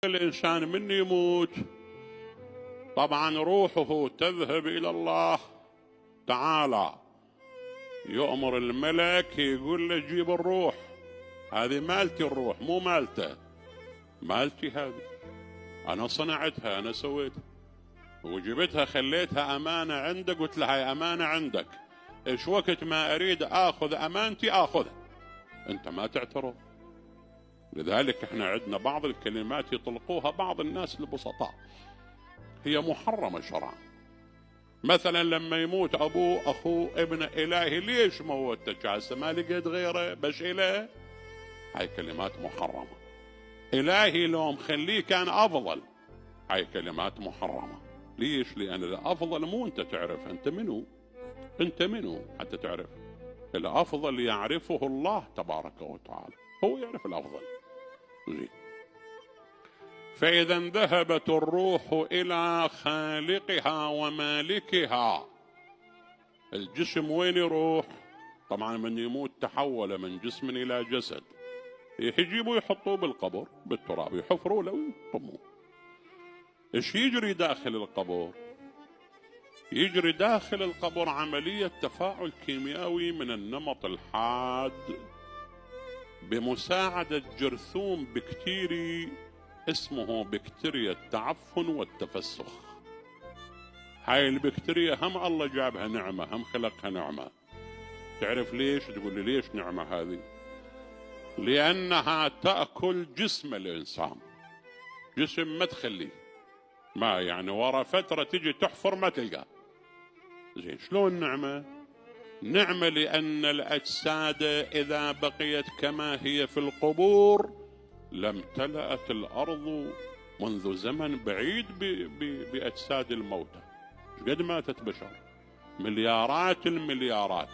الإنسان من يموت طبعا روحه تذهب إلى الله تعالى، يؤمر الملك يقول له جيب الروح، هذه مالتي الروح مو مالته، مالتي هذه أنا صنعتها أنا سويتها وجبتها خليتها أمانة عندك، قلت لها هاي أمانة عندك، إيش وقت ما أريد آخذ أمانتي آخذها، أنت ما تعترض. لذلك احنا عندنا بعض الكلمات يطلقوها بعض الناس البسطاء هي محرمة شرعا. مثلا لما يموت أبوه أخوه ابن إلهي ليش موتك هسه ما لقيت غيره بش إله، هاي كلمات محرمة. إلهي لو مخليه كان أفضل، هاي كلمات محرمة. ليش؟ لأن الأفضل مو أنت تعرف أنت منو، أنت منو حتى تعرف. الأفضل يعرفه الله تبارك وتعالى، هو يعرف الأفضل. زين. فإذا ذهبت الروح إلى خالقها ومالكها، الجسم وين يروح؟ طبعا من يموت تحول من جسم إلى جسد، يجيبوا يحطوه بالقبر بالتراب، يحفروا له ويطموه. ايش يجري داخل القبر؟ يجري داخل القبر عملية تفاعل كيميائي من النمط الحاد بمساعدة جرثوم بكتيري اسمه بكتيريا التعفن والتفسخ. هاي البكتيريا هم الله جابها نعمة، هم خلقها نعمة. تعرف ليش؟ تقول لي ليش نعمة هذه؟ لأنها تأكل جسم الإنسان، جسم ما تخليه، ما يعني ورا فترة تجي تحفر ما تلقاه. زين، شلون نعمة؟ نعمة لأن الأجساد إذا بقيت كما هي في القبور لامتلأت الأرض منذ زمن بعيد بأجساد الموتى. قد ماتت بشر، مليارات المليارات.